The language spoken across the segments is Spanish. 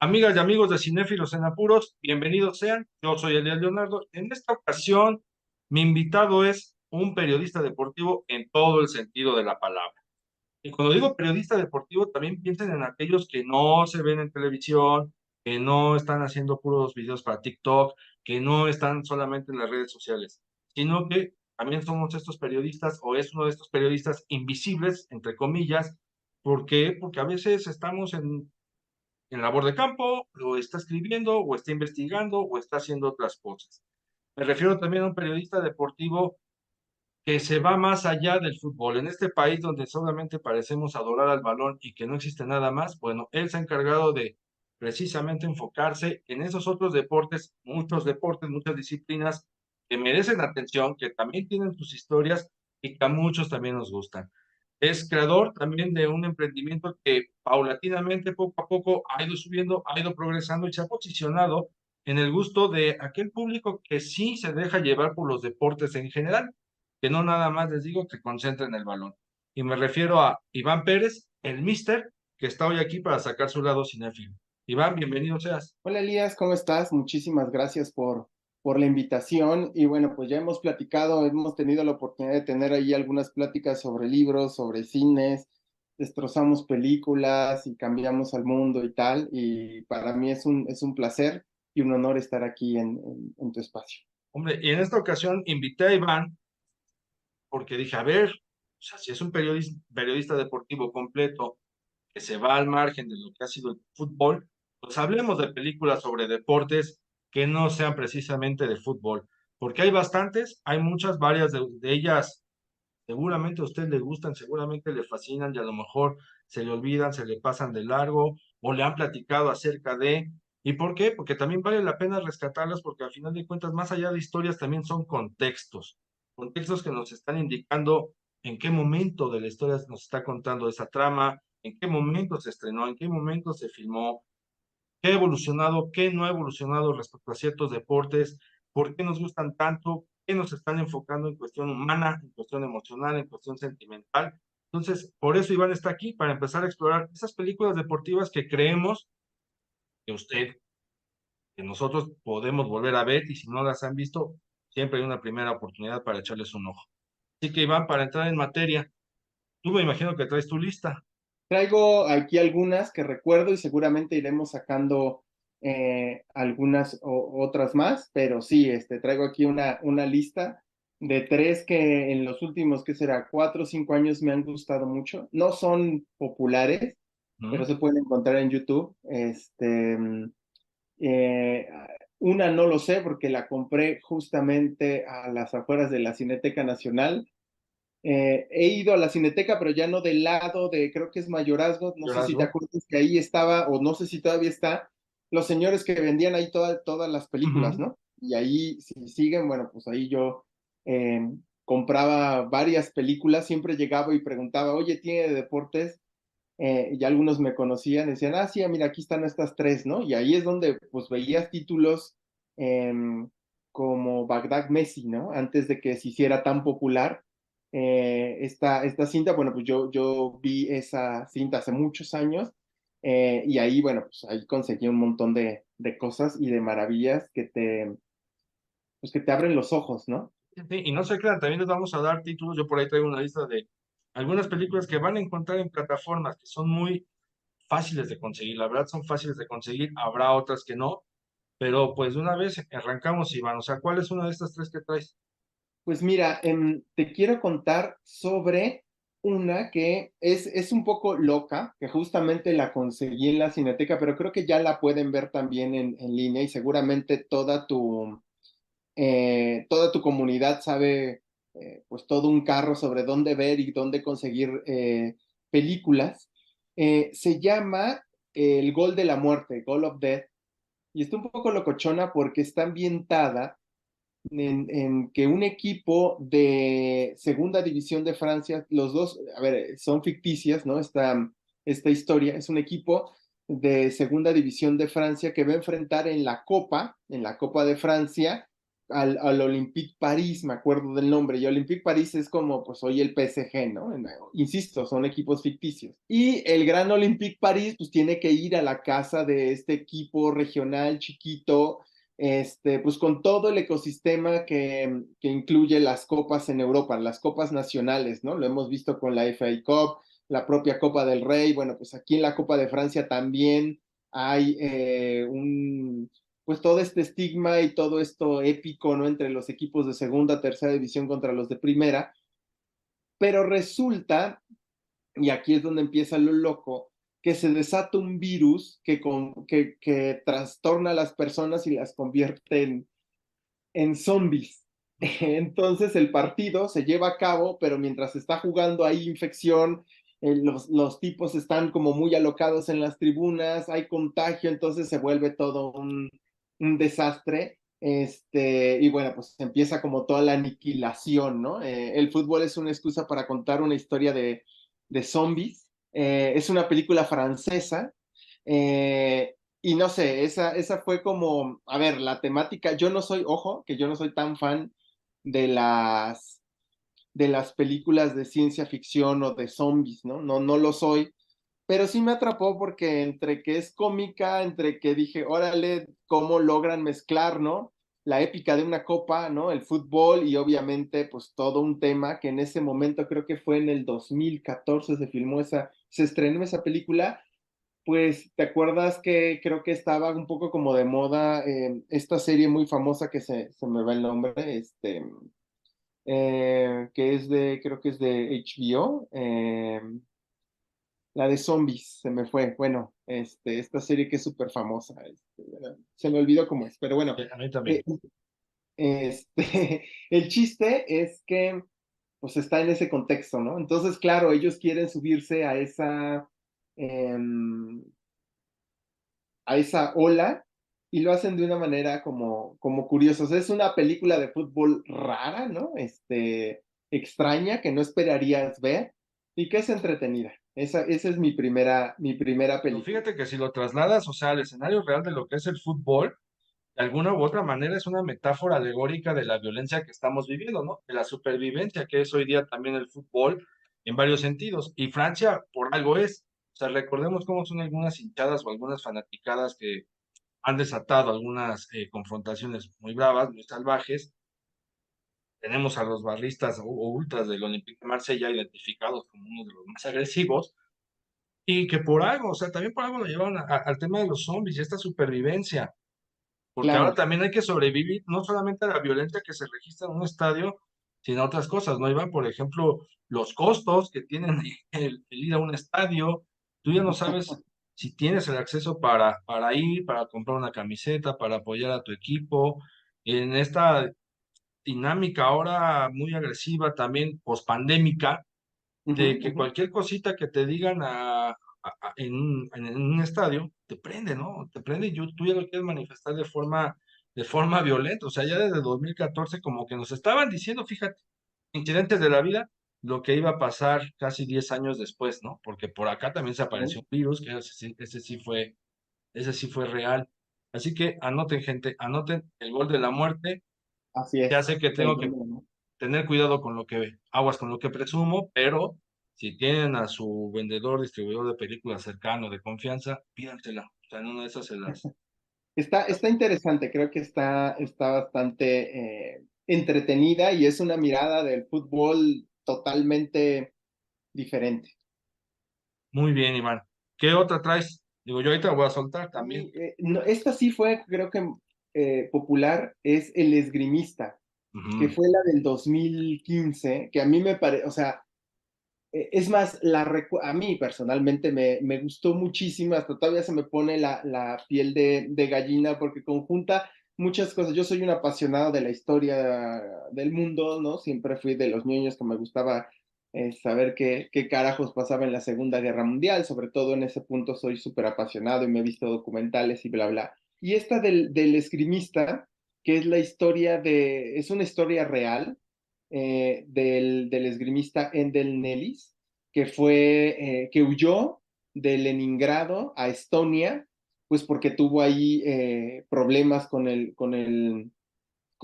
Amigas y amigos de Cinéfilos en Apuros, bienvenidos sean. Yo soy Eliel Leonardo. En esta ocasión, mi invitado es un periodista deportivo en todo el sentido de la palabra. Y cuando digo periodista deportivo, también piensen en aquellos que no se ven en televisión, que no están haciendo puros videos para TikTok, que no están solamente en las redes sociales, sino que también somos estos periodistas o es uno de estos periodistas invisibles, entre comillas. ¿Por qué? Porque a veces estamos en labor de campo, o está escribiendo, o está investigando, o está haciendo otras cosas. Me refiero también a un periodista deportivo que se va más allá del fútbol. En este país donde solamente parecemos adorar al balón y que no existe nada más, bueno, él se ha encargado de precisamente enfocarse en esos otros deportes, muchas disciplinas que merecen atención, que también tienen sus historias y que a muchos también nos gustan. Es creador también de un emprendimiento que paulatinamente, poco a poco, ha ido subiendo, ha ido progresando y se ha posicionado en el gusto de aquel público que sí se deja llevar por los deportes en general, que no nada más les digo que concentren el balón. Y me refiero a Iván Pérez, el Mister, que está hoy aquí para sacar su lado cinéfilo. Iván, bienvenido seas. Hola Elías, ¿cómo estás? Muchísimas gracias por la invitación. Y bueno, pues ya hemos platicado, hemos tenido la oportunidad de tener ahí algunas pláticas sobre libros, sobre cines, destrozamos películas y cambiamos al mundo y tal. Y para mí es un placer y un honor estar aquí en tu espacio. Hombre, y en esta ocasión invité a Iván porque dije, a ver, o sea, si es un periodista deportivo completo que se va al margen de lo que ha sido el fútbol, pues hablemos de películas sobre deportes que no sean precisamente de fútbol, porque hay bastantes, hay muchas, varias de ellas seguramente a usted le gustan, seguramente le fascinan y a lo mejor se le olvidan, se le pasan de largo o le han platicado acerca de. ¿Y por qué? Porque también vale la pena rescatarlas porque al final de cuentas, más allá de historias, también son contextos, contextos que nos están indicando en qué momento de la historia nos está contando esa trama, en qué momento se estrenó, en qué momento se filmó, qué ha evolucionado, qué no ha evolucionado respecto a ciertos deportes, por qué nos gustan tanto, qué nos están enfocando en cuestión humana, en cuestión emocional, en cuestión sentimental. Entonces, por eso Iván está aquí, para empezar a explorar esas películas deportivas que creemos que usted, que nosotros podemos volver a ver y si no las han visto, siempre hay una primera oportunidad para echarles un ojo. Así que Iván, para entrar en materia, tú me imagino que traes tu lista. Traigo aquí algunas que recuerdo y seguramente iremos sacando algunas otras más, pero sí, traigo aquí una lista de tres que en los últimos, ¿qué será? 4 o 5 años me han gustado mucho. No son populares, pero ¿Mm? se pueden encontrar en YouTube. Eh, una no lo sé porque la compré justamente a las afueras de la Cineteca Nacional. He ido a la Cineteca, pero ya no del lado de, creo que es Mayorazgo, no sé si te Llorazgo. acuerdas que ahí estaba, o no sé si todavía está, los señores que vendían ahí todas las películas, Ujú. ¿no? Y ahí, si siguen, bueno, pues ahí yo eh, compraba varias películas, siempre llegaba y preguntaba, oye, ¿tiene de deportes? Y algunos me conocían, decían, ah, sí, mira, aquí están estas tres, ¿no? Y ahí es donde, pues, veías títulos eh, como Bagdad Messi, ¿no? Antes de que se hiciera tan popular esta cinta, bueno, pues yo vi esa cinta hace muchos años y ahí, bueno, pues ahí conseguí un montón de cosas y de maravillas pues, que te abren los ojos, ¿no? Sí, y no se crean, también les vamos a dar títulos. Yo por ahí traigo una lista de algunas películas que van a encontrar en plataformas que son muy fáciles de conseguir. La verdad son fáciles de conseguir, habrá otras que no, pero pues de una vez arrancamos, Iván. O sea, ¿cuál es una de estas tres que traes? Pues mira, te quiero contar sobre una que es un poco loca, que justamente la conseguí en la Cineteca, pero creo que ya la pueden ver también en línea y seguramente toda tu comunidad sabe pues todo un carro sobre dónde ver y dónde conseguir películas. Se llama El Gol de la Muerte, Goal of Death, y está un poco locochona porque está ambientada en que un equipo de segunda división de Francia, los dos, a ver, son ficticias, ¿no? Esta historia es un equipo de segunda división de Francia que va a enfrentar en la Copa de Francia, al Olympique París, me acuerdo del nombre, y Olympique París es como pues hoy el PSG, ¿no? Insisto, son equipos ficticios. Y el gran Olympique París pues tiene que ir a la casa de este equipo regional chiquito, pues con todo el ecosistema que incluye las copas en Europa, las copas nacionales, ¿no? Lo hemos visto con la FA Cup, la propia Copa del Rey, bueno, pues aquí en la Copa de Francia también hay pues todo este estigma y todo esto épico, ¿no? Entre los equipos de segunda, tercera división contra los de primera, pero resulta, y aquí es donde empieza lo loco, que se desata un virus que trastorna a las personas y las convierte en zombies. Entonces el partido se lleva a cabo, pero mientras está jugando hay infección, los tipos están como muy alocados en las tribunas, hay contagio, entonces se vuelve todo un desastre. Y bueno, pues empieza como toda la aniquilación, ¿no? El fútbol es una excusa para contar una historia de zombies. Es una película francesa. Y no sé, esa fue como, a ver, la temática, yo no soy, ojo, que yo no soy tan fan de las películas de ciencia ficción o de zombies, ¿no? No, no lo soy, pero sí me atrapó porque entre que es cómica, entre que dije, órale, cómo logran mezclar, ¿no? La épica de una copa, ¿no? El fútbol y obviamente pues todo un tema que en ese momento creo que fue en el 2014 se estrenó esa película. Pues, ¿te acuerdas que creo que estaba un poco como de moda esta serie muy famosa que se me va el nombre, que es creo que es de HBO, la de zombies, se me fue, bueno, esta serie que es súper famosa, se me olvidó cómo es, pero bueno, A mí también. eh, el chiste es que pues está en ese contexto, ¿no? Entonces, claro, ellos quieren subirse em, a esa ola y lo hacen de una manera como curiosa. O sea, es una película de fútbol rara, ¿no? Extraña, que no esperarías ver y que es entretenida. Esa es mi primera Pero película. fíjate que si lo trasladas, o sea, al escenario real de lo que es el fútbol, de alguna u otra manera es una metáfora alegórica de la violencia que estamos viviendo, ¿no? De la supervivencia que es hoy día también el fútbol en varios sentidos. Y Francia por algo es. O sea, recordemos cómo son algunas hinchadas o algunas fanaticadas que han desatado algunas confrontaciones muy bravas, muy salvajes. Tenemos a los barristas o ultras del Olympique de Marsella identificados como uno de los más agresivos y que por algo, o sea, también por algo lo llevaron al tema de los zombies y esta supervivencia, porque ahora Claro. también hay que sobrevivir no solamente a la violencia que se registra en un estadio, sino a otras cosas, ¿no, Iván? Por ejemplo, los costos que tienen el ir a un estadio, tú ya no sabes si tienes el acceso para ir, para comprar una camiseta, para apoyar a tu equipo, en esta dinámica ahora muy agresiva, también pospandémica, Ujú, de que ujú. cualquier cosita que te digan en un estadio, te prende, ¿no? Te prende y tú ya lo quieres manifestar de forma violenta. O sea, ya desde 2014 como que nos estaban diciendo, fíjate, incidentes de la vida, lo que iba a pasar casi 10 años después, ¿no? Porque por acá también se apareció un virus, que ese sí fue real. Así que anoten, gente, anoten el gol de la muerte. Así Ya es. sé que tengo que tener cuidado con aguas con lo que presumo, pero si tienen a su vendedor, distribuidor de películas cercano, de confianza, pídansela. O sea, en una de esas se las... Está interesante, creo que está bastante entretenida y es una mirada del fútbol totalmente diferente. Muy bien, Iván. ¿Qué otra traes? Digo, yo ahorita la voy a soltar también. Y, no, esta sí fue, creo que popular, es El Esgrimista, que Ujú. fue la del 2015, que a mí me parece, o sea, es más, a mí personalmente me gustó muchísimo, hasta todavía se me pone la piel de gallina porque conjunta muchas cosas. Yo soy un apasionado de la historia del mundo, ¿no? Siempre fui de los niños que me gustaba saber qué carajos pasaba en la Segunda Guerra Mundial, sobre todo en ese punto soy súper apasionado y me he visto documentales y bla, bla. Y esta del esgrimista, que es una historia real del esgrimista Endel Nellis, que huyó de Leningrado a Estonia, pues porque tuvo ahí problemas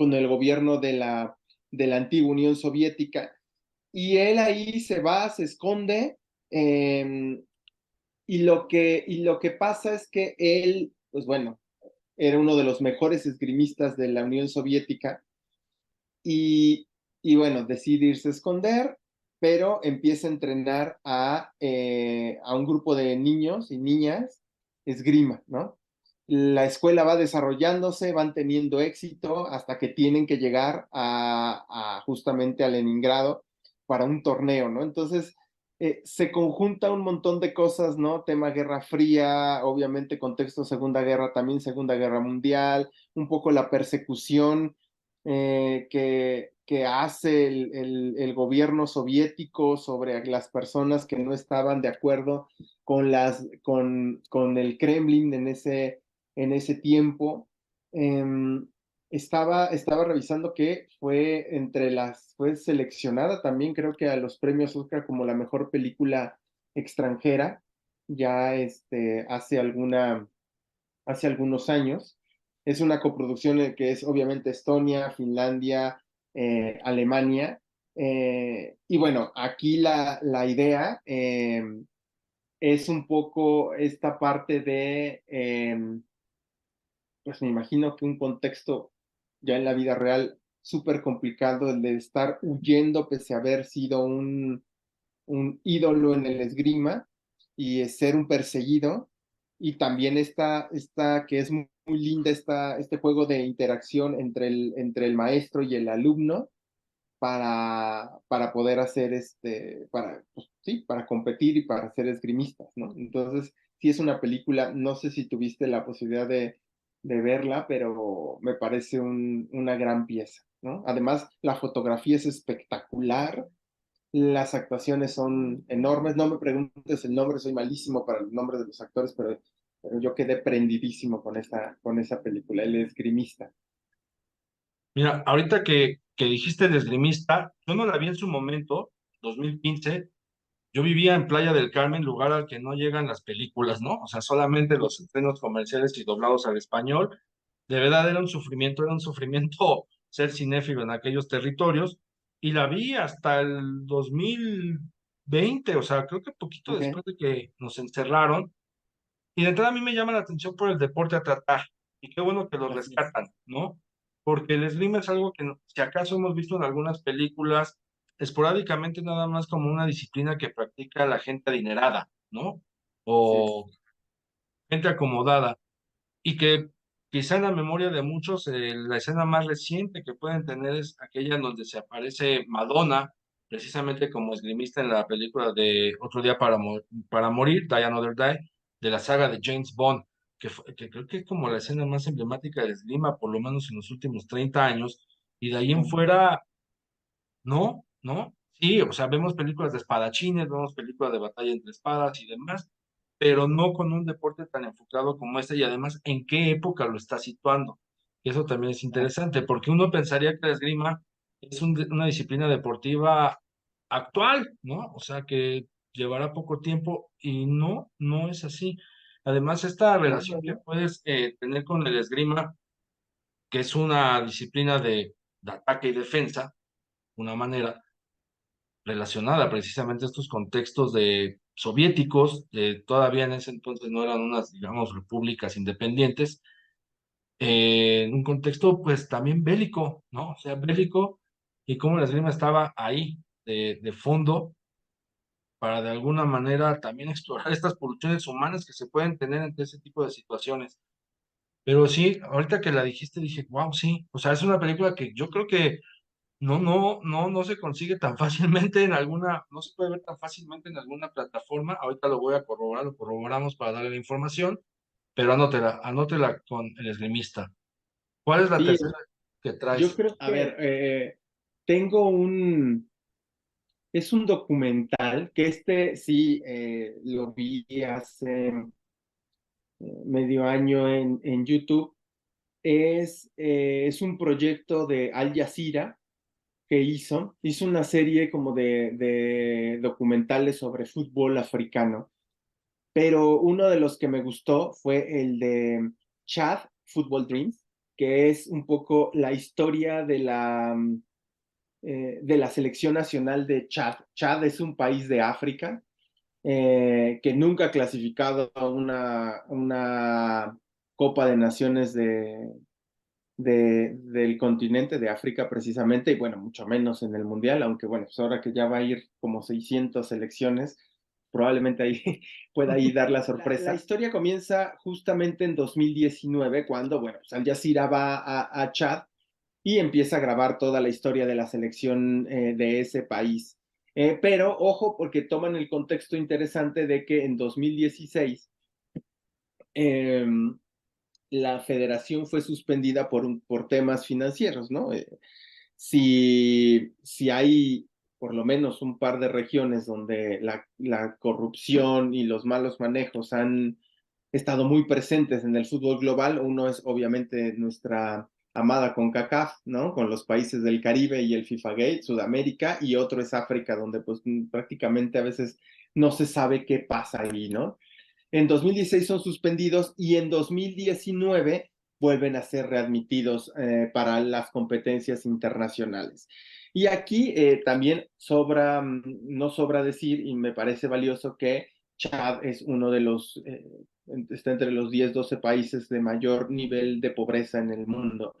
con el gobierno de la antigua Unión Soviética. Y él ahí se va, se esconde, y lo que pasa es que él, pues bueno, era uno de los mejores esgrimistas de la Unión Soviética y, y bueno, decide irse a esconder, pero empieza a entrenar a un grupo de niños y niñas esgrima, ¿no? La escuela va desarrollándose, van teniendo éxito hasta que tienen que llegar justamente a Leningrado para un torneo, ¿no? Entonces, se conjunta un montón de cosas, ¿no? Tema Guerra Fría, obviamente contexto Segunda Guerra, también Segunda Guerra Mundial, un poco la persecución que hace el gobierno soviético sobre las personas que no estaban de acuerdo con el Kremlin en ese tiempo. Eh, estaba revisando que fue seleccionada también, creo que a los premios Oscar como la mejor película extranjera, ya hace algunos años. Es una coproducción que es obviamente Estonia, Finlandia, Alemania. Y bueno, aquí la idea es un poco esta parte pues me imagino que un contexto ya en la vida real súper complicado, el de estar huyendo pese a haber sido un ídolo en el esgrima y ser un perseguido. Y también esta que es muy linda, este juego de interacción entre el maestro y el alumno para poder hacer pues, sí, para competir y para ser esgrimistas, ¿no? Entonces, sí es una película, no sé si tuviste la posibilidad de verla, pero me parece una gran pieza, ¿no? Además, la fotografía es espectacular, las actuaciones son enormes. No me preguntes el nombre, soy malísimo para el nombre de los actores, pero yo quedé prendidísimo con esa película, El Esgrimista. Mira, ahorita que dijiste de esgrimista, yo no la vi en su momento, 2015. Yo vivía en Playa del Carmen, lugar al que no llegan las películas, ¿no? O sea, solamente los estrenos comerciales y doblados al español. De verdad era un sufrimiento ser cinéfilo en aquellos territorios. Y la vi hasta el 2020, o sea, creo que poquito Okay. después de que nos encerraron. Y de entrada a mí me llama la atención por el deporte a tratar. Y qué bueno que lo Así es. rescatan, ¿no? Porque el esgrima es algo que, si acaso hemos visto en algunas películas, esporádicamente nada más como una disciplina que practica la gente adinerada, ¿no? Así es. O gente acomodada. Y que quizá en la memoria de muchos, la escena más reciente que pueden tener es aquella en donde se aparece Madonna, precisamente como esgrimista en la película de Otro Día para Morir, Die Another Die, de la saga de James Bond, que creo que es como la escena más emblemática del esgrima, por lo menos en los últimos 30 años, y de ahí en Sí. fuera, no, no. Sí, o sea, vemos películas de espadachines, vemos películas de batalla entre espadas y demás, pero no con un deporte tan enfocado como este y además en qué época lo está situando. Y eso también es interesante, porque uno pensaría que la esgrima es una disciplina deportiva actual, ¿no? O sea, que llevará poco tiempo y no, no es así. Además, esta No, relación no, que no. puedes tener con el esgrima, que es una disciplina de ataque y defensa, una manera relacionada precisamente a estos contextos de soviéticos, todavía en ese entonces no eran unas, digamos, repúblicas independientes, en un contexto pues también bélico, ¿no? O sea, bélico y cómo la esgrima estaba ahí de fondo para de alguna manera también explorar estas pulsiones humanas que se pueden tener ante ese tipo de situaciones. Pero sí, ahorita que la dijiste dije, wow, sí, o sea, es una película que yo creo que no se consigue tan fácilmente en alguna, no se puede ver tan fácilmente en alguna plataforma. Ahorita lo voy a corroborar, lo corroboramos para darle la información, pero anótela con el esgrimista. ¿Cuál es la Sí, tercera que yo traes? creo que, a ver, tengo es un documental que sí lo vi hace medio año en YouTube. Es un proyecto de Al Jazeera que hizo una serie como de documentales sobre fútbol africano, pero uno de los que me gustó fue el de Chad Football Dreams, que es un poco la historia de la selección nacional de Chad. Chad es un país de África que nunca ha clasificado a una Copa de Naciones del continente de África precisamente, y bueno, mucho menos en el Mundial, aunque bueno, pues ahora que ya va a ir como 600 selecciones, probablemente ahí pueda ahí dar la sorpresa. La historia comienza justamente en 2019, cuando, bueno, pues Al Jazeera va a Chad y empieza a grabar toda la historia de la selección de ese país. Pero ojo, porque toman el contexto interesante de que en 2016 eh, la federación fue suspendida por temas financieros, ¿no? Si hay por lo menos un par de regiones donde la corrupción y los malos manejos han estado muy presentes en el fútbol global, uno es obviamente nuestra amada CONCACAF, ¿no? Con los países del Caribe y el FIFA Gate, Sudamérica, y otro es África, donde pues prácticamente a veces no se sabe qué pasa ahí, ¿no? En 2016 son suspendidos y en 2019 vuelven a ser readmitidos para las competencias internacionales. Y aquí también no sobra decir, y me parece valioso que Chad es uno de los, está entre los 10, 12 países de mayor nivel de pobreza en el mundo.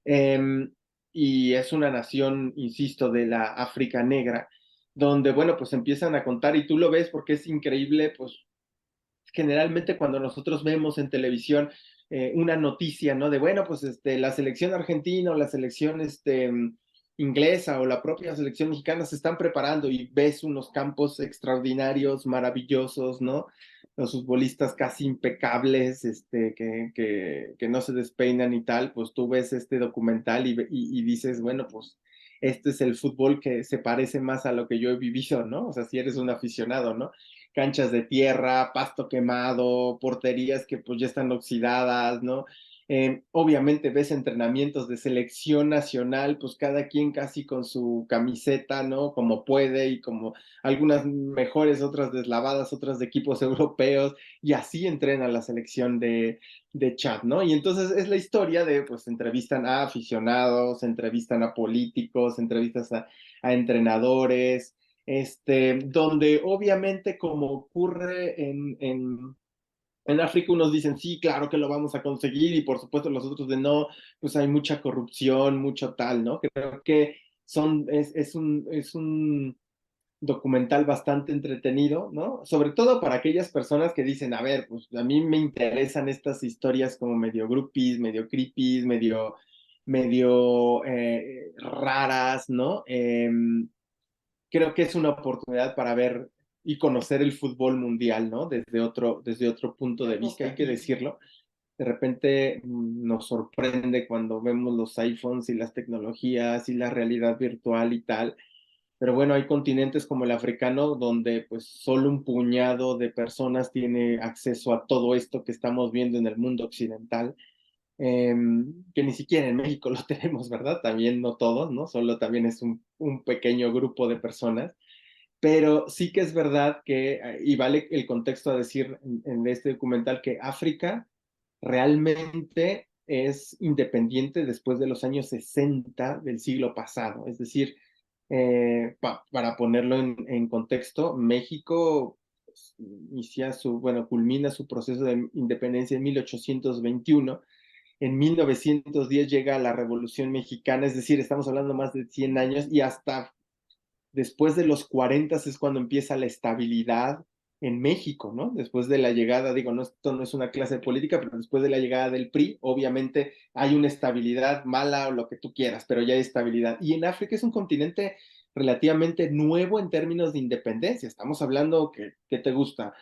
Eh, y es una nación, insisto, de la África negra, donde, bueno, pues empiezan a contar, y tú lo ves porque es increíble, pues generalmente cuando nosotros vemos en televisión una noticia, ¿no? De, bueno, pues la selección argentina o la selección inglesa o la propia selección mexicana se están preparando y ves unos campos extraordinarios, maravillosos, ¿no? Los futbolistas casi impecables, que no se despeinan y tal, pues tú ves este documental y dices, bueno, pues este es el fútbol que se parece más a lo que yo he vivido, ¿no? O sea, si eres un aficionado, ¿no? Canchas de tierra, pasto quemado, porterías que pues ya están oxidadas, ¿no? Obviamente ves entrenamientos de selección nacional, pues cada quien casi con su camiseta, ¿no? Como puede y como algunas mejores, otras deslavadas, otras de equipos europeos, y así entrena la selección de Chad, ¿no? Y entonces es la historia de, pues entrevistan a aficionados, entrevistan a políticos, entrevistas a entrenadores, donde obviamente como ocurre en África unos dicen, sí, claro que lo vamos a conseguir y por supuesto los otros de no, pues hay mucha corrupción, mucho tal, ¿no? Creo que es un documental bastante entretenido, ¿no? Sobre todo para aquellas personas que dicen, a ver, pues a mí me interesan estas historias como medio groupies, medio creepies, medio raras, ¿no? Creo que es una oportunidad para ver y conocer el fútbol mundial, ¿no? Desde otro punto de vista, hay que decirlo. De repente nos sorprende cuando vemos los iPhones y las tecnologías y la realidad virtual y tal. Pero bueno, hay continentes como el africano donde pues solo un puñado de personas tiene acceso a todo esto que estamos viendo en el mundo occidental, que ni siquiera en México lo tenemos, ¿verdad? También no todos, ¿no? Solo también es un pequeño grupo de personas, pero sí que es verdad que, y vale el contexto a decir en este documental, que África realmente es independiente después de los años 60 del siglo pasado. Es decir, para ponerlo en contexto, México pues, culmina su proceso de independencia en 1821. En 1910 llega la Revolución Mexicana, es decir, estamos hablando más de 100 años y hasta después de los 40 es cuando empieza la estabilidad en México, ¿no? Después de la llegada, digo, no, esto no es una clase política, pero después de la llegada del PRI, obviamente hay una estabilidad mala o lo que tú quieras, pero ya hay estabilidad. Y en África es un continente relativamente nuevo en términos de independencia. Estamos hablando que te gusta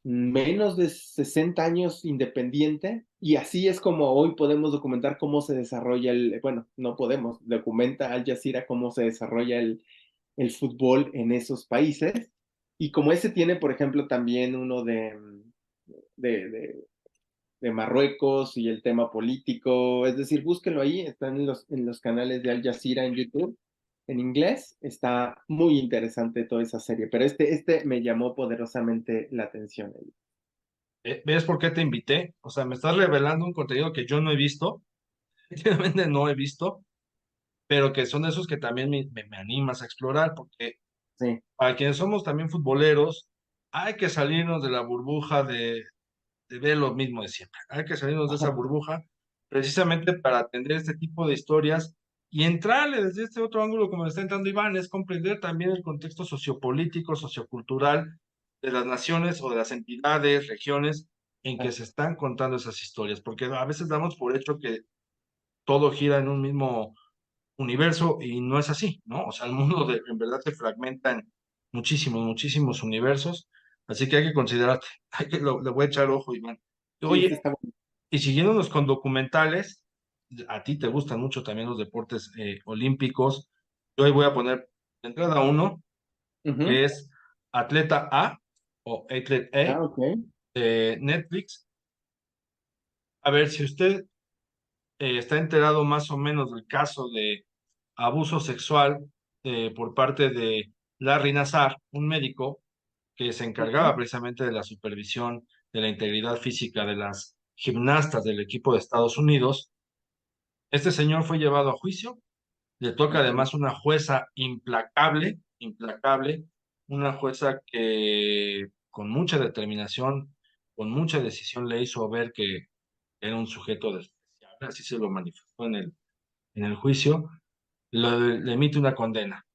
menos de 60 años independiente y así es como hoy podemos documentar cómo se desarrolla bueno, no podemos, documenta Al Jazeera cómo se desarrolla el fútbol en esos países. Y como ese tiene, por ejemplo, también uno de, de, de Marruecos y el tema político, es decir, búsquenlo ahí, están en los canales de Al Jazeera en YouTube, en inglés, está muy interesante toda esa serie, pero este me llamó poderosamente la atención. ¿Ves por qué te invité? O sea, me estás revelando un contenido que yo no he visto definitivamente no he visto, pero que son esos que también me animas a explorar, porque Sí. para quienes somos también futboleros, hay que salirnos de la burbuja de ver lo mismo de siempre. Hay que salirnos de esa burbuja precisamente para atender este tipo de historias y entrarle desde este otro ángulo, como le está entrando Iván, es comprender también el contexto sociopolítico, sociocultural de las naciones o de las entidades, regiones en que se están contando esas historias, porque a veces damos por hecho que todo gira en un mismo universo y no es así, ¿no? O sea, el mundo en verdad se fragmenta en muchísimos, muchísimos universos, así que hay que considerarte, le voy a echar ojo, Iván. Sí, sí Oye, está bueno. y siguiéndonos con documentales, a ti te gustan mucho también los deportes olímpicos, yo hoy voy a poner de entrada uno, Ujú. que es Atleta A o Athlete Ah, A ok. de Netflix. A ver, si usted está enterado más o menos del caso de abuso sexual por parte de Larry Nassar, un médico que se encargaba Ujú. precisamente de la supervisión de la integridad física de las gimnastas del equipo de Estados Unidos. Este señor fue llevado a juicio, le toca Ok. además una jueza implacable, implacable, una jueza que con mucha determinación, con mucha decisión le hizo ver que era un sujeto despreciable, así se lo manifestó en el juicio, le emite una condena,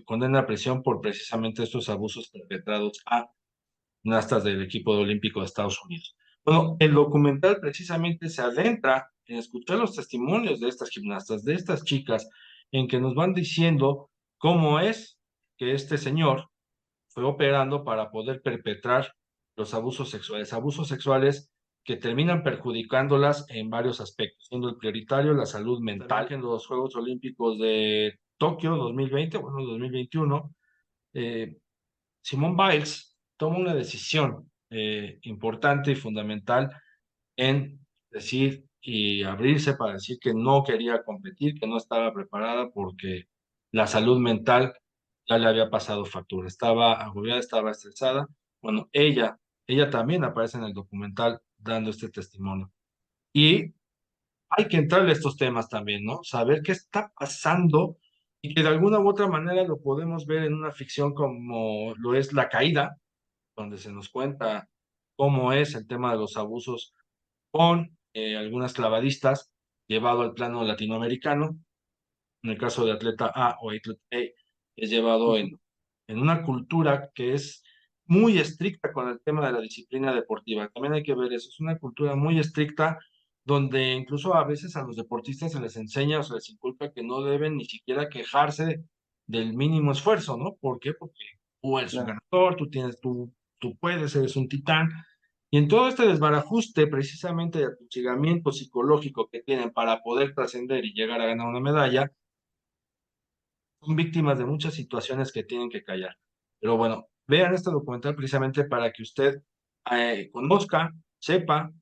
condena a prisión por precisamente estos abusos perpetrados a gimnastas del equipo olímpico de Estados Unidos. Bueno, el documental precisamente se adentra en escuchar los testimonios de estas gimnastas, de estas chicas, en que nos van diciendo cómo es que este señor fue operando para poder perpetrar los abusos sexuales que terminan perjudicándolas en varios aspectos, siendo el prioritario la salud mental. En los Juegos Olímpicos de Tokio 2020, bueno, 2021, eh, Simone Biles toma una decisión importante y fundamental en decir y abrirse para decir que no quería competir, que no estaba preparada porque la salud mental ya le había pasado factura, estaba agobiada, estaba estresada. Bueno, ella también aparece en el documental dando este testimonio. Y hay que entrarle a estos temas también, ¿no? Saber qué está pasando y que de alguna u otra manera lo podemos ver en una ficción como lo es La Caída, donde se nos cuenta cómo es el tema de los abusos con algunas clavadistas llevado al plano latinoamericano. En el caso de Atleta A o Atleta A, es llevado Ujú. en una cultura que es muy estricta con el tema de la disciplina deportiva. También hay que ver eso, es una cultura muy estricta donde incluso a veces a los deportistas se les enseña o se les inculca que no deben ni siquiera quejarse del mínimo esfuerzo, ¿no? ¿Por qué? Porque tú eres un Claro. ganador, tú puedes, eres un titán. Y en todo este desbarajuste, precisamente de atochigamiento psicológico que tienen para poder trascender y llegar a ganar una medalla, son víctimas de muchas situaciones que tienen que callar. Pero bueno, vean este documental precisamente para que usted conozca, sepa,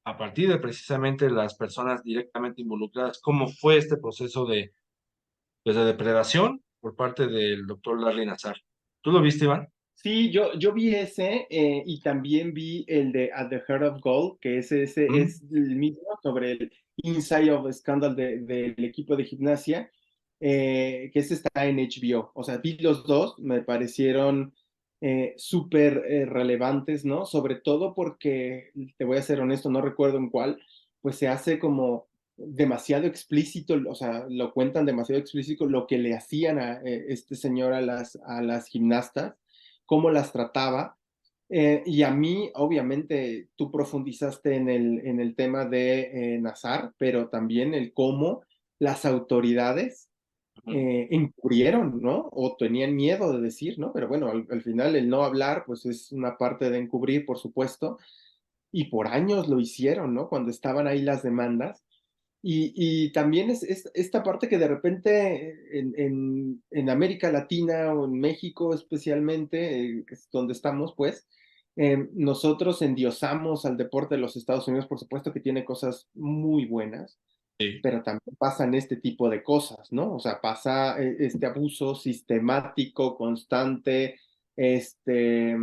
a partir de precisamente las personas directamente involucradas, cómo fue este proceso pues, de depredación por parte del doctor Larry Nassar. ¿Tú lo viste, Iván? Sí, yo vi ese y también vi el de At the Heart of Gold, que ese Mm. es el mismo sobre el Inside of Scandal del equipo de gimnasia, que ese está en HBO. O sea, vi los dos, me parecieron súper relevantes, ¿no? Sobre todo porque, te voy a ser honesto, no recuerdo en cuál, pues se hace como demasiado explícito, o sea, lo cuentan demasiado explícito lo que le hacían a este señor a las gimnastas, cómo las trataba. Y a mí, obviamente, tú profundizaste en el tema de Nazar, pero también el cómo las autoridades Ujú. encubrieron, ¿no? O tenían miedo de decir, ¿no? Pero bueno, al final el no hablar, pues es una parte de encubrir, por supuesto, y por años lo hicieron, ¿no? Cuando estaban ahí las demandas. Y también es esta parte que de repente en América Latina o en México especialmente, que es donde estamos, pues, nosotros endiosamos al deporte de los Estados Unidos, por supuesto que tiene cosas muy buenas, Sí. pero también pasan este tipo de cosas, ¿no? O sea, pasa este abuso sistemático, constante, este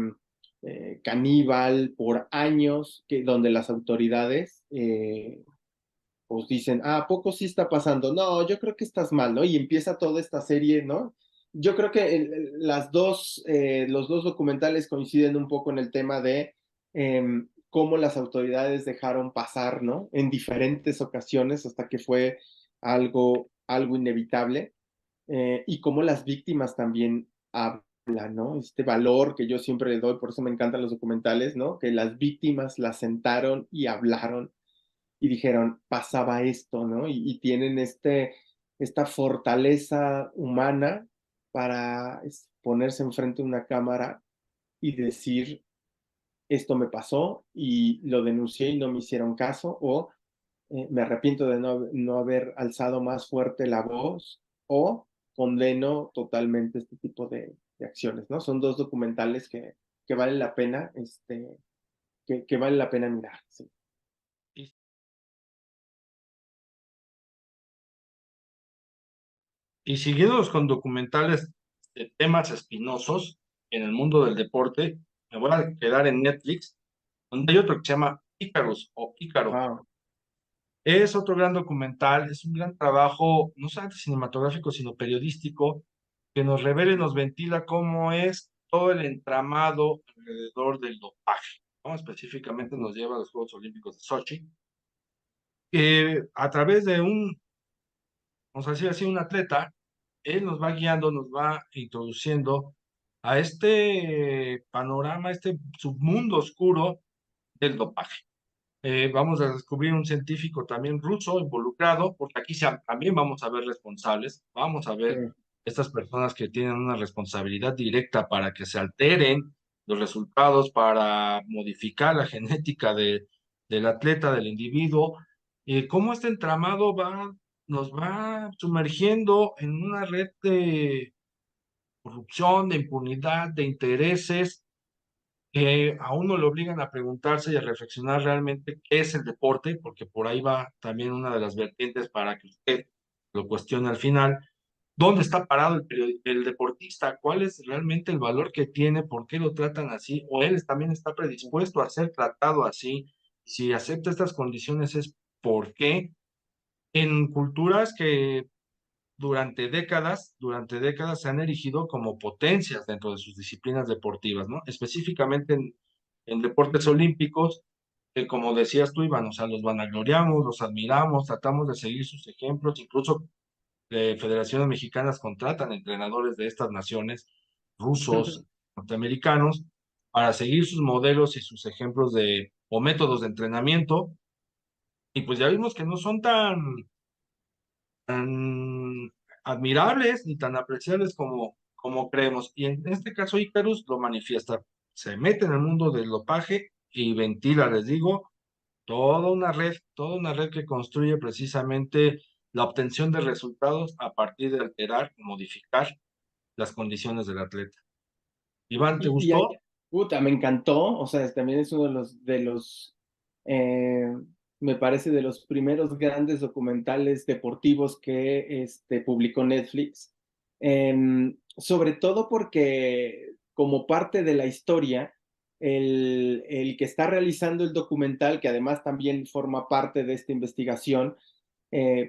caníbal por años, donde las autoridades pues dicen, ah, ¿a poco sí está pasando? No, yo creo que estás mal, ¿no? Y empieza toda esta serie, ¿no? Yo creo que los dos documentales coinciden un poco en el tema de cómo las autoridades dejaron pasar, ¿no? En diferentes ocasiones hasta que fue algo inevitable, y cómo las víctimas también hablan, ¿no? Este valor que yo siempre le doy, por eso me encantan los documentales, ¿no? Que las víctimas las sentaron y hablaron y dijeron, pasaba esto, ¿no? Y tienen esta fortaleza humana para ponerse enfrente de una cámara y decir, esto me pasó y lo denuncié y no me hicieron caso, o me arrepiento de no haber alzado más fuerte la voz, o condeno totalmente este tipo de acciones, ¿no? Son dos documentales que vale la pena, que vale la pena mirar, sí. Y, y siguiéndonos con documentales de temas espinosos en el mundo del deporte, me voy a quedar en Netflix, donde hay otro que se llama Icarus o Ícaro. Wow. Es otro gran documental, es un gran trabajo, no solamente cinematográfico, sino periodístico, que nos revela y nos ventila cómo es todo el entramado alrededor del dopaje, ¿no? Específicamente nos lleva a los Juegos Olímpicos de Sochi, que a través de vamos a decir así, un atleta, él nos va guiando, nos va introduciendo a este panorama, este submundo oscuro del dopaje. Vamos a descubrir un científico también ruso involucrado, porque aquí también vamos a ver responsables, vamos a Sí. ver estas personas que tienen una responsabilidad directa para que se alteren los resultados, para modificar la genética del atleta, del individuo, cómo este entramado nos va sumergiendo en una red de corrupción, de impunidad, de intereses que a uno le obligan a preguntarse y a reflexionar realmente qué es el deporte, porque por ahí va también una de las vertientes para que usted lo cuestione al final. ¿Dónde está parado el deportista? ¿Cuál es realmente el valor que tiene? ¿Por qué lo tratan así? ¿O él también está predispuesto a ser tratado así? Si acepta estas condiciones es por qué. En culturas que durante décadas se han erigido como potencias dentro de sus disciplinas deportivas, ¿no? Específicamente en deportes olímpicos, que como decías tú, Iván, o sea, los vanagloriamos, los admiramos, tratamos de seguir sus ejemplos, incluso federaciones mexicanas contratan entrenadores de estas naciones, rusos, norteamericanos, para seguir sus modelos y sus ejemplos o métodos de entrenamiento, y pues ya vimos que no son tan admirables ni tan apreciables como creemos. Y en este caso, Icarus lo manifiesta. Se mete en el mundo del dopaje y ventila, les digo, toda una red que construye precisamente la obtención de resultados a partir de alterar o modificar las condiciones del atleta. Iván, ¿te Y gustó? puta, me encantó, o sea, también es uno eh, me parece de los primeros grandes documentales deportivos que publicó Netflix. Sobre todo porque como parte de la historia, el que está realizando el documental, que además también forma parte de esta investigación,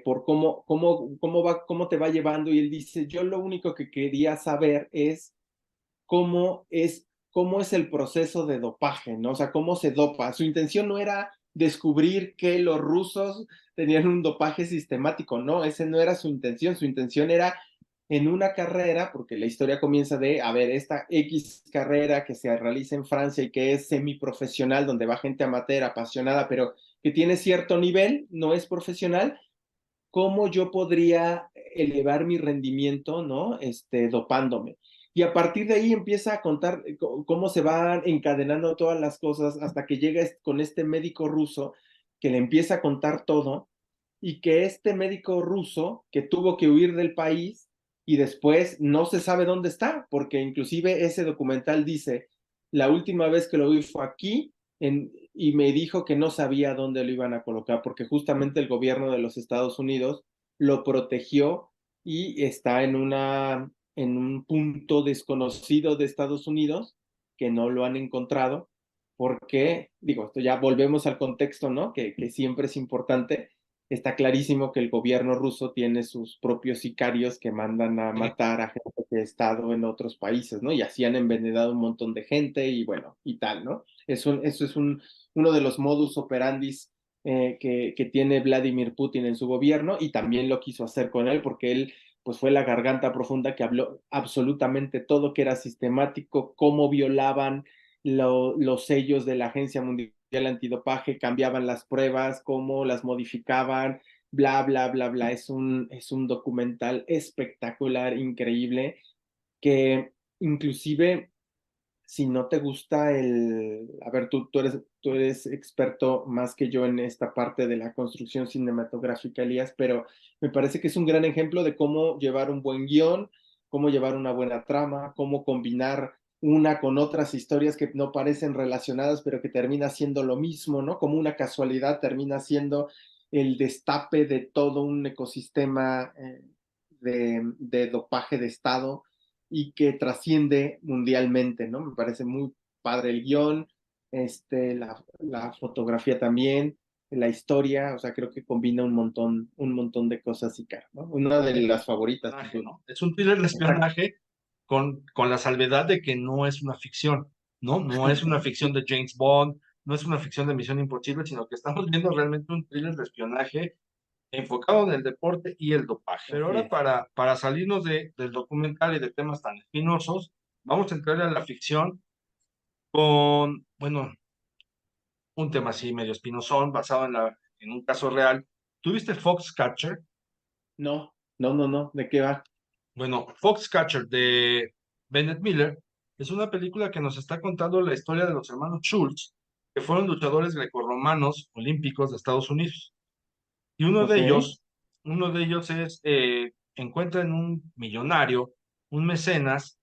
por cómo te va llevando, y él dice, yo lo único que quería saber es cómo es el proceso de dopaje, ¿no? O sea, cómo se dopa. Su intención no era descubrir que los rusos tenían un dopaje sistemático, no, ese no era su intención era en una carrera, porque la historia comienza a ver, esta X carrera que se realiza en Francia y que es semiprofesional, donde va gente amateur, apasionada, pero que tiene cierto nivel, no es profesional, cómo yo podría elevar mi rendimiento, ¿no? Dopándome. Y a partir de ahí empieza a contar cómo se van encadenando todas las cosas hasta que llega con este médico ruso que le empieza a contar todo, y que este médico ruso que tuvo que huir del país y después no se sabe dónde está, porque inclusive ese documental dice, la última vez que lo vi fue aquí y me dijo que no sabía dónde lo iban a colocar, porque justamente el gobierno de los Estados Unidos lo protegió y está en un punto desconocido de Estados Unidos que no lo han encontrado, porque, digo, esto ya volvemos al contexto, ¿no? Que siempre es importante, está clarísimo que el gobierno ruso tiene sus propios sicarios que mandan a Sí, matar a gente que ha estado en otros países, ¿no? Y así han envenenado un montón de gente y bueno, y tal, ¿no? Eso es uno de los modus operandis que tiene Vladimir Putin en su gobierno y también lo quiso hacer con él porque él pues fue la garganta profunda que habló absolutamente todo, que era sistemático, cómo violaban los sellos de la Agencia Mundial Antidopaje, cambiaban las pruebas, cómo las modificaban, bla, bla, bla, bla. Es un documental espectacular, increíble, que inclusive si no te gusta a ver, tú eres experto más que yo en esta parte de la construcción cinematográfica, Elías, pero me parece que es un gran ejemplo de cómo llevar un buen guión, cómo llevar una buena trama, cómo combinar una con otras historias que no parecen relacionadas, pero que termina siendo lo mismo, ¿no? Como una casualidad termina siendo el destape de todo un ecosistema de dopaje de Estado y que trasciende mundialmente, ¿no? Me parece muy padre el guión, la fotografía también, la historia, o sea, creo que combina un montón de cosas y cara, ¿no? Una de las favoritas, sin espionaje, duda. ¿no? Es un thriller de Exacto. espionaje con la salvedad de que no es una ficción, ¿no? No es una ficción de James Bond, no es una ficción de Misión Imposible, sino que estamos viendo realmente un thriller de espionaje enfocado en el deporte y el dopaje. Pero Así ahora es. para salirnos del documental y de temas tan espinosos, vamos a entrar a la ficción con, bueno, un tema así medio espinosón, basado en un caso real. ¿Tuviste Foxcatcher? No, no, no, no, ¿de qué va? Bueno, Foxcatcher de Bennett Miller es una película que nos está contando la historia de los hermanos Schultz, que fueron luchadores grecorromanos olímpicos de Estados Unidos. Y Ok, uno de ellos encuentra en un millonario, un mecenas,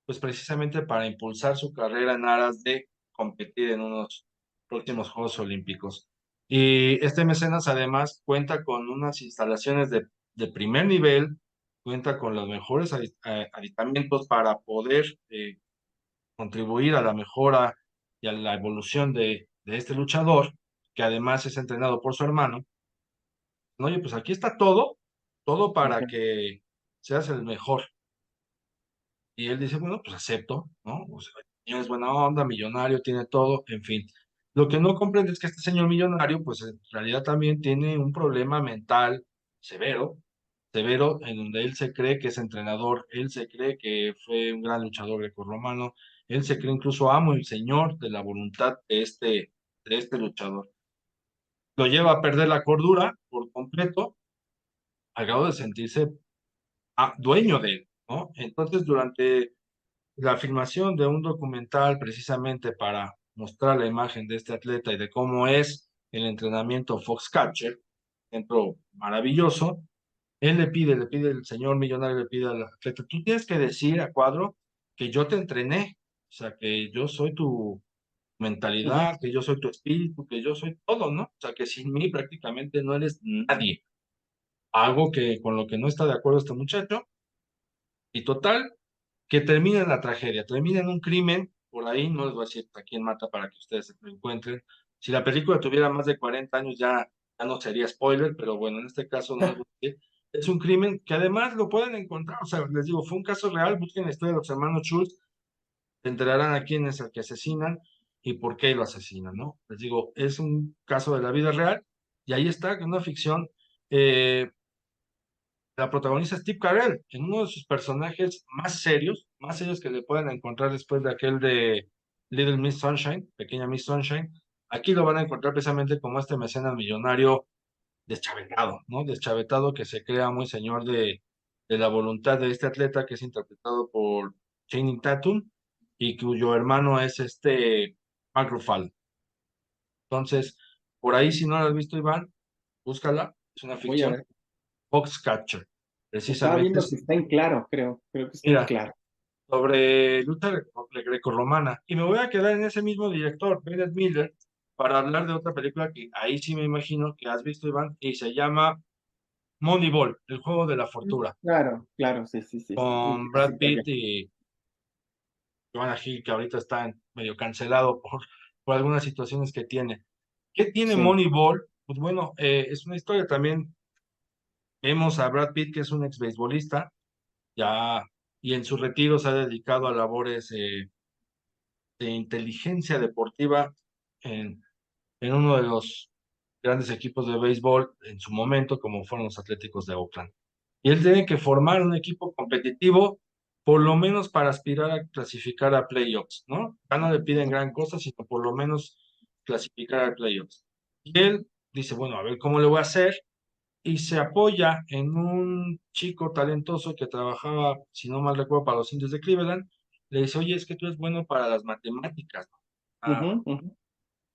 pues precisamente para impulsar su carrera en aras de competir en unos próximos Juegos Olímpicos. Y este mecenas además cuenta con unas instalaciones de primer nivel, cuenta con los mejores aditamentos para poder contribuir a la mejora y a la evolución de este luchador, que además es entrenado por su hermano. Oye, pues aquí está todo, todo para ok. que seas el mejor. Y él dice, bueno, pues acepto, ¿no? O sea, el señor es buena onda, millonario, tiene todo, en fin. Lo que no comprende es que este señor millonario, pues en realidad también tiene un problema mental severo, severo, en donde él se cree que es entrenador, él se cree que fue un gran luchador grecorromano, él se cree incluso amo y señor de la voluntad de este luchador. Lo lleva a perder la cordura por completo, al grado de sentirse dueño de él, ¿no? Entonces, durante la filmación de un documental precisamente para mostrar la imagen de este atleta y de cómo es el entrenamiento Foxcatcher, centro maravilloso, él le pide, el señor millonario le pide al atleta, tú tienes que decir a Cuadro que yo te entrené, o sea, que yo soy tu Ujú. mentalidad, que yo soy tu espíritu, que yo soy todo, ¿no? O sea, que sin mí prácticamente no eres nadie. Algo que con lo que no está de acuerdo este muchacho, y total, que termina en la tragedia, termina en un crimen, por ahí no les voy a decir a quién mata para que ustedes lo encuentren. Si la película tuviera más de 40 años ya no sería spoiler, pero bueno, en este caso no les voy a decir. Es un crimen que además lo pueden encontrar, o sea, les digo, fue un caso real, busquen la historia de los hermanos Schultz, se enterarán a quién es el que asesinan y por qué lo asesinan, ¿no? Les digo, es un caso de la vida real y ahí está, que una ficción. eh, la protagonista Steve Carell, en uno de sus personajes más serios que le pueden encontrar después de aquel de Little Miss Sunshine, Pequeña Miss Sunshine. Aquí lo van a encontrar precisamente como este mecenas millonario deschavetado, ¿no? Deschavetado que se crea muy señor de la voluntad de este atleta que es interpretado por Channing Tatum y cuyo hermano es Mark Ruffalo. Entonces, por ahí si no la has visto, Iván, búscala, es una Voy a ficción. ver. Foxcatcher, Estaba precisamente viendo que está en Claro, creo que está en mira, Claro. sobre lucha grecorromana. Y me voy a quedar en ese mismo director, Bennett Miller, para hablar de otra película que ahí sí me imagino que has visto, Iván, y se llama Moneyball, el juego de la fortuna, Claro, claro, sí, sí, sí, sí, un con Brad clásico ya. Pitt y Jonah Hill, que ahorita está medio cancelado por algunas situaciones que tiene. ¿Qué tiene Sí. Moneyball? pues bueno, es una historia también. Vemos a Brad Pitt, que es un ex beisbolista, ya, y en su retiro se ha dedicado a labores de inteligencia deportiva en, en uno de los grandes equipos de béisbol en su momento, como fueron los Atléticos de Oakland. Y él tiene que formar un equipo competitivo, por lo menos para aspirar a clasificar a playoffs, ¿no? Ya no le piden gran cosa, sino por lo menos clasificar a playoffs. Y él dice, bueno, a ver cómo le voy a hacer, y se apoya en un chico talentoso que trabajaba, si no mal recuerdo, para los Indios de Cleveland. Le dice, oye, es que tú eres bueno para las matemáticas, ¿no? Ujú, ujú.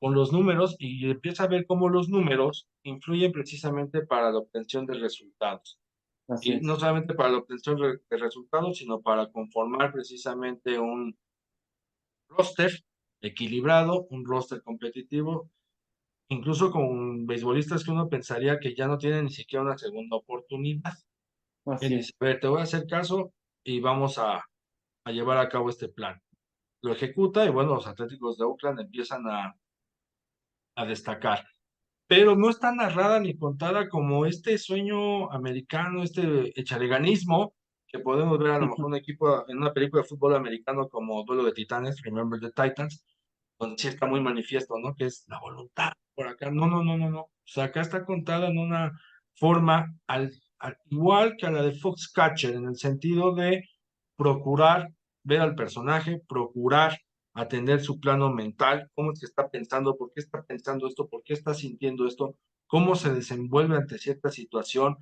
Con los números, y empieza a ver cómo los números influyen precisamente para la obtención de resultados. Así Y no es. solamente para la obtención de resultados, sino para conformar precisamente un roster equilibrado, un roster competitivo, incluso con beisbolistas que uno pensaría que ya no tienen ni siquiera una segunda oportunidad. Él Así dice, es. a ver, te voy a hacer caso y vamos a llevar a cabo este plan. Lo ejecuta y bueno, los Atléticos de Oakland empiezan a destacar. Pero no está narrada ni contada como este sueño americano, este echaleganismo que podemos ver a lo mejor Ujú. un equipo en una película de fútbol americano como Duelo de Titanes, Remember the Titans, donde sí está muy manifiesto, ¿no? Que es la voluntad por acá. No, no, no, no, no. O sea, acá está contada en una forma igual que a la de Foxcatcher, en el sentido de procurar ver al personaje, procurar atender su plano mental, cómo es que está pensando, por qué está pensando esto, por qué está sintiendo esto, cómo se desenvuelve ante cierta situación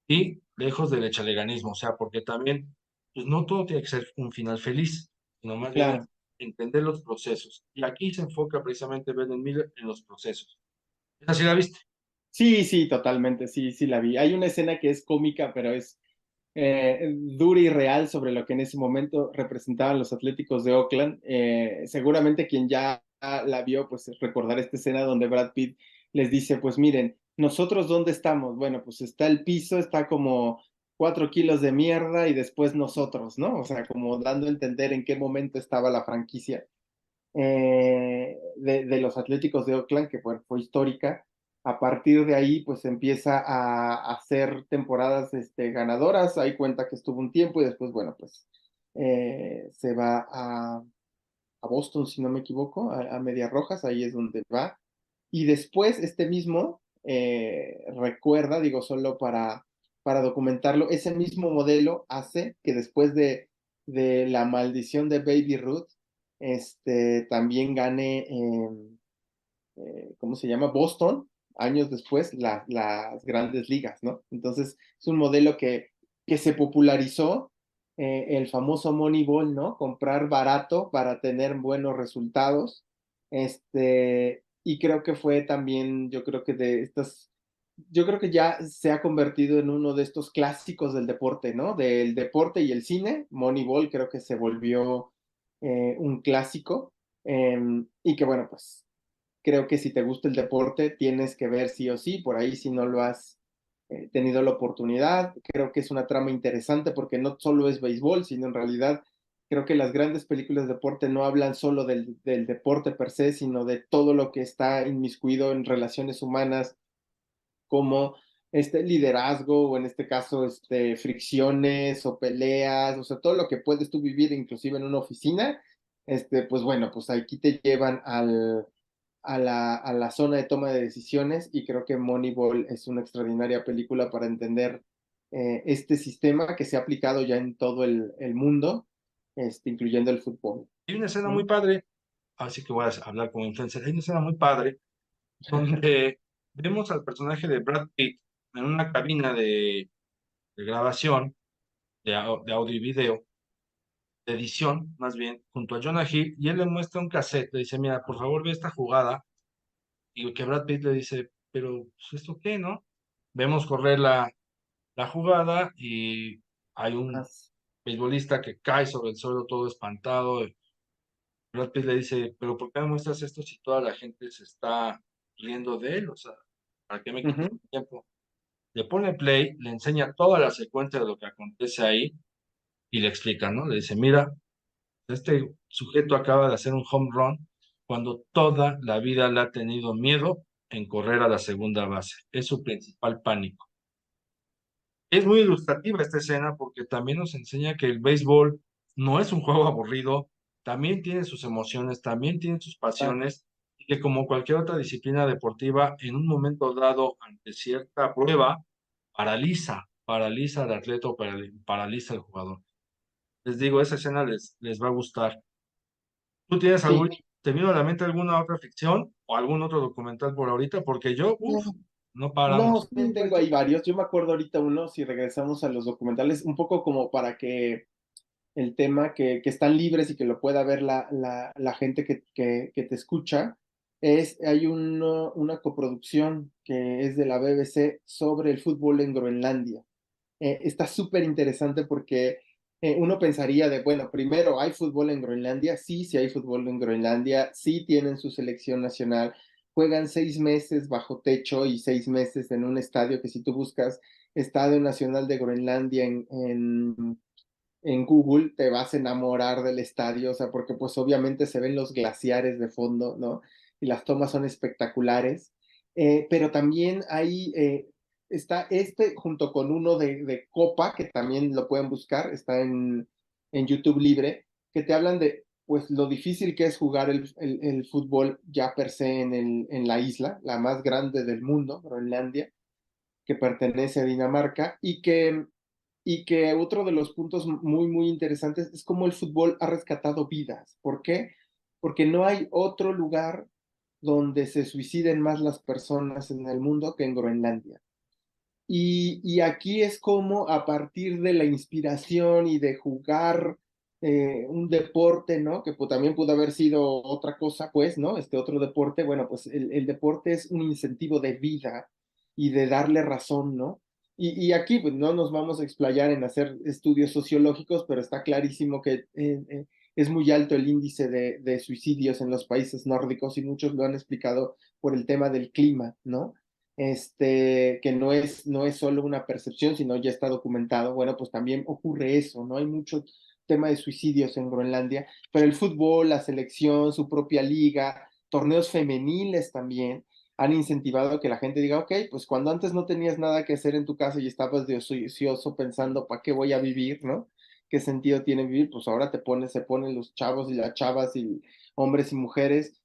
y lejos del echaleganismo, o sea, porque también, pues no todo tiene que ser un final feliz, sino más bien es Claro. entender los procesos. Y aquí se enfoca precisamente Brendan Miller en los procesos. ¿Esa sí la viste? Sí, sí, totalmente, sí, sí la vi. Hay una escena que es cómica, pero es dura y real sobre lo que en ese momento representaban los Atléticos de Oakland. Seguramente quien ya la vio, pues recordar esta escena donde Brad Pitt les dice, pues miren, nosotros dónde estamos. Bueno, pues está el piso, está como 4 kilos de mierda y después nosotros, ¿no? O sea, como dando a entender en qué momento estaba la franquicia de los Atléticos de Oakland, que fue histórica. A partir de ahí, pues empieza a hacer temporadas ganadoras. Ahí cuenta que estuvo un tiempo y después, bueno, pues se va a Boston, si no me equivoco, a Medias Rojas, ahí es donde va. Y después, este mismo recuerda, digo, solo para documentarlo, ese mismo modelo hace que después de la maldición de Baby Ruth, también gane, ¿cómo se llama? Boston, años después, las grandes ligas, ¿no? Entonces, es un modelo que se popularizó, el famoso Moneyball, ¿no? Comprar barato para tener buenos resultados. Y creo que fue también, yo creo que yo creo que ya se ha convertido en uno de estos clásicos del deporte, ¿no? Del deporte y el cine. Moneyball creo que se volvió un clásico. Y que bueno, pues creo que si te gusta el deporte tienes que ver sí o sí, por ahí si no lo has tenido la oportunidad. Creo que es una trama interesante porque no solo es béisbol, sino en realidad creo que las grandes películas de deporte no hablan solo del deporte per se, sino de todo lo que está inmiscuido en relaciones humanas, como este liderazgo o en este caso fricciones o peleas, o sea, todo lo que puedes tú vivir inclusive en una oficina, pues bueno, pues aquí te llevan a la zona de toma de decisiones y creo que Moneyball es una extraordinaria película para entender este sistema que se ha aplicado ya en todo el mundo, incluyendo el fútbol. Hay una escena muy ¿Mm? padre, así que voy a hablar como influencer, hay una escena muy padre donde vemos al personaje de Brad Pitt en una cabina de grabación, de audio y video, de edición, más bien, junto a Jonah Hill, y él le muestra un cassette, le dice, mira, por favor ve esta jugada, y que Brad Pitt le dice, pero, pues, ¿esto qué, no? Vemos correr la jugada y hay un As- beisbolista que cae sobre el suelo todo espantado. Brad Pitt le dice, pero ¿por qué me muestras esto si toda la gente se está riendo de él? O sea, ¿para qué me quitas Ujú. el tiempo? Le pone play, le enseña toda la secuencia de lo que acontece ahí y le explica, ¿no? Le dice, mira, este sujeto acaba de hacer un home run cuando toda la vida le ha tenido miedo en correr a la segunda base. Es su principal pánico. Es muy ilustrativa esta escena porque también nos enseña que el béisbol no es un juego aburrido, también tiene sus emociones, también tiene sus Ah, pasiones, y que como cualquier otra disciplina deportiva, en un momento dado, ante cierta prueba, paraliza al atleta o paraliza al jugador. Les digo, esa escena les va a gustar. ¿Tú tienes sí, te vino a la mente alguna otra ficción o algún otro documental por ahorita? Porque yo, no no, paramos. sí tengo ahí varios. Yo me acuerdo ahorita uno, si regresamos a los documentales, un poco como para que el tema que están libres y que lo pueda ver la gente que te escucha, hay una coproducción que es de la BBC sobre el fútbol en Groenlandia. Está súper interesante porque uno pensaría de, bueno, primero, ¿hay fútbol en Groenlandia? Sí, sí hay fútbol en Groenlandia, sí tienen su selección nacional, juegan 6 meses bajo techo y 6 meses en un estadio que si tú buscas Estadio Nacional de Groenlandia en Google, te vas a enamorar del estadio, o sea, porque pues obviamente se ven los glaciares de fondo, ¿no? Y las tomas son espectaculares, pero también hay, está este junto con uno de Copa, que también lo pueden buscar, está en YouTube libre, que te hablan de pues lo difícil que es jugar el fútbol ya per se en la isla, la más grande del mundo, Groenlandia, que pertenece a Dinamarca, y que otro de los puntos muy, muy interesantes es cómo el fútbol ha rescatado vidas. ¿Por qué? Porque no hay otro lugar donde se suiciden más las personas en el mundo que en Groenlandia. Y aquí es como a partir de la inspiración y de jugar un deporte, ¿no? Que pues, también pudo haber sido otra cosa, pues, ¿no? Este otro deporte, bueno, pues el deporte es un incentivo de vida y de darle razón, ¿no? Y aquí pues no nos vamos a explayar en hacer estudios sociológicos, pero está clarísimo que es muy alto el índice de suicidios en los países nórdicos y muchos lo han explicado por el tema del clima, ¿no? Que no es solo una percepción, sino ya está documentado. Bueno, pues también ocurre eso, ¿no? Hay mucho tema de suicidios en Groenlandia, pero el fútbol, la selección, su propia liga, torneos femeniles también han incentivado que la gente diga, ok, pues cuando antes no tenías nada que hacer en tu casa y estabas de ocioso pensando, ¿para qué voy a vivir, no? ¿Qué sentido tiene vivir? Pues ahora se ponen los chavos y las chavas y hombres y mujeres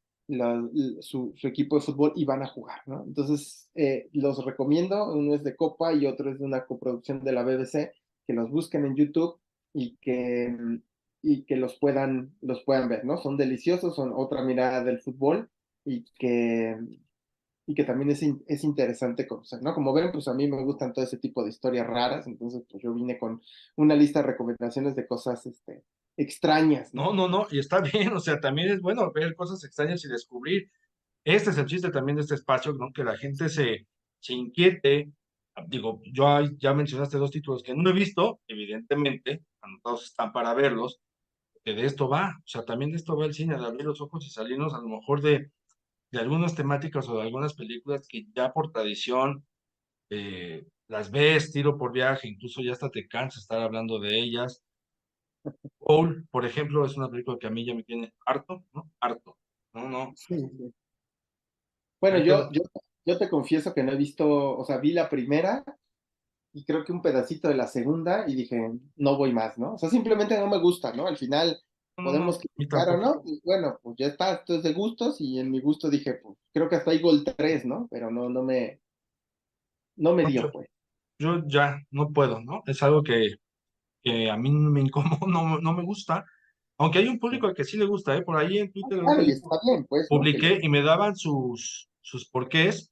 su equipo de fútbol y van a jugar, ¿no? Entonces, los recomiendo, uno es de Copa y otro es de una coproducción de la BBC, que los busquen en YouTube y que los puedan ver, ¿no? Son deliciosos, son otra mirada del fútbol y que, y que también es interesante conocer, ¿no? Como ven, pues a mí me gustan todo ese tipo de historias raras, entonces pues yo vine con una lista de recomendaciones de cosas extrañas, No, ¿no? no, no, y está bien, o sea, también es bueno ver cosas extrañas y descubrir. Este es el chiste también de este espacio, ¿no? Que la gente se inquiete. Digo, ya mencionaste dos títulos que no he visto, evidentemente, anotados están para verlos, que de esto va, o sea, también de esto va el cine, de abrir los ojos y salirnos a lo mejor de algunas temáticas o de algunas películas que ya por tradición las ves, tiro por viaje, incluso ya hasta te cansa estar hablando de ellas. Paul, por ejemplo, es una película que a mí ya me tiene harto, ¿no? Harto. No, no. Sí, sí. Bueno, Ahí te yo te confieso que no he visto, o sea, vi la primera y creo que un pedacito de la segunda y dije, no voy más, ¿no? O sea, simplemente no me gusta, ¿no? Al final no, no, no, a podemos mí criticar o tampoco. no, y bueno, pues ya está, esto es de gustos y en mi gusto dije, pues creo que hasta ahí gol 3, ¿no? Pero no me No, dio, pues. yo ya no puedo, ¿no? Es algo que a mí me incomoda, no, no me gusta. Aunque hay un público al que sí le gusta, ¿eh? Por ahí en Twitter el otro Claro, y día está bien, pues, ¿no? Que publiqué y me daban sus porqués,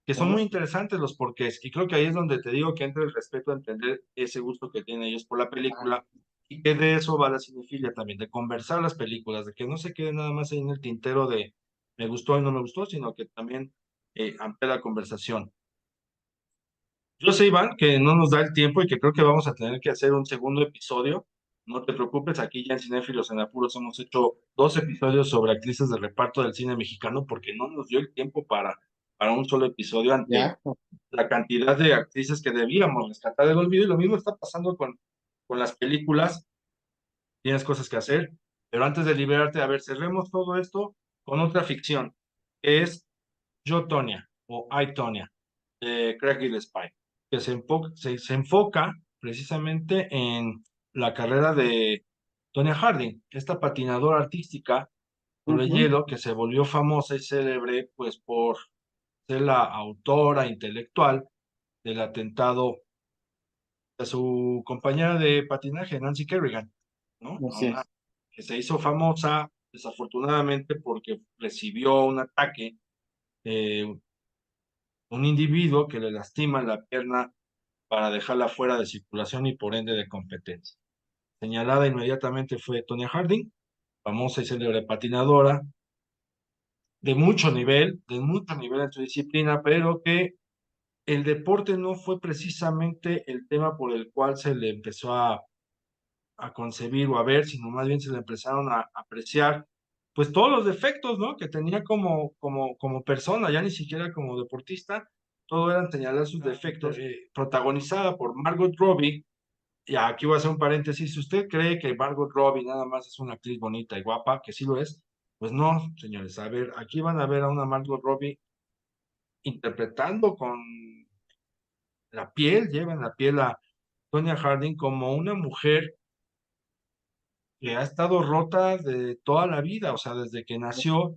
que son muy ajá, interesantes los porqués. Y creo que ahí es donde te digo que entra el respeto a entender ese gusto que tienen ellos por la ah, película. Y que de eso va la cinefilia también, de conversar las películas, de que no se quede nada más ahí en el tintero de me gustó y no me gustó, sino que también amplía la conversación. Yo sé, Iván, que no nos da el tiempo y que creo que vamos a tener que hacer un segundo episodio. No te preocupes, aquí ya en Cinéfilos en Apuros hemos hecho 2 episodios sobre actrices de reparto del cine mexicano porque no nos dio el tiempo para un solo episodio ante ya, la cantidad de actrices que debíamos rescatar del olvido. Y lo mismo está pasando con las películas. Tienes cosas que hacer, pero antes de liberarte, a ver, cerremos todo esto con otra ficción, que es Yo, Tonya. o I, Tonya, de Craig Gillespie, que se enfoca precisamente en la carrera de Tonya Harding, esta patinadora artística sobre Ujú. hielo que se volvió famosa y célebre pues por ser la autora intelectual del atentado a su compañera de patinaje, Nancy Kerrigan, ¿no? A Así una es. que se hizo famosa desafortunadamente porque recibió un ataque, eh, un individuo que le lastima la pierna para dejarla fuera de circulación y por ende de competencia. Señalada inmediatamente fue Tonya Harding, famosa y célebre patinadora, de mucho nivel en su disciplina, pero que el deporte no fue precisamente el tema por el cual se le empezó a concebir o a ver, sino más bien se le empezaron a apreciar, pues todos los defectos, ¿no? Que tenía como persona, ya ni siquiera como deportista, todo eran señalar sus defectos, protagonizada por Margot Robbie. Y aquí voy a hacer un paréntesis. Si usted cree que Margot Robbie nada más es una actriz bonita y guapa, que sí lo es, pues no, señores. A ver, aquí van a ver a una Margot Robbie interpretando con la piel, lleva en la piel a Tonya Harding como una mujer que ha estado rota de toda la vida, o sea, desde que nació,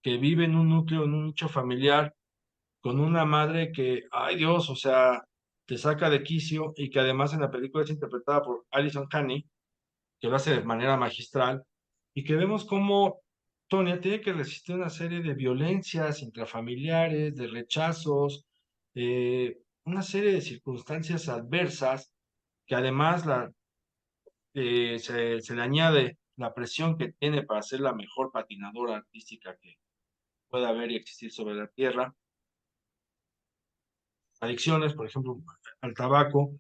que vive en un núcleo, en un nicho familiar, con una madre que, ay Dios, o sea, te saca de quicio y que además en la película es interpretada por Alison Haney, que lo hace de manera magistral, y que vemos cómo Tonya tiene que resistir una serie de violencias intrafamiliares, de rechazos, una serie de circunstancias adversas, que además se le añade la presión que tiene para ser la mejor patinadora artística que pueda haber y existir sobre la tierra. Adicciones, por ejemplo, al tabaco.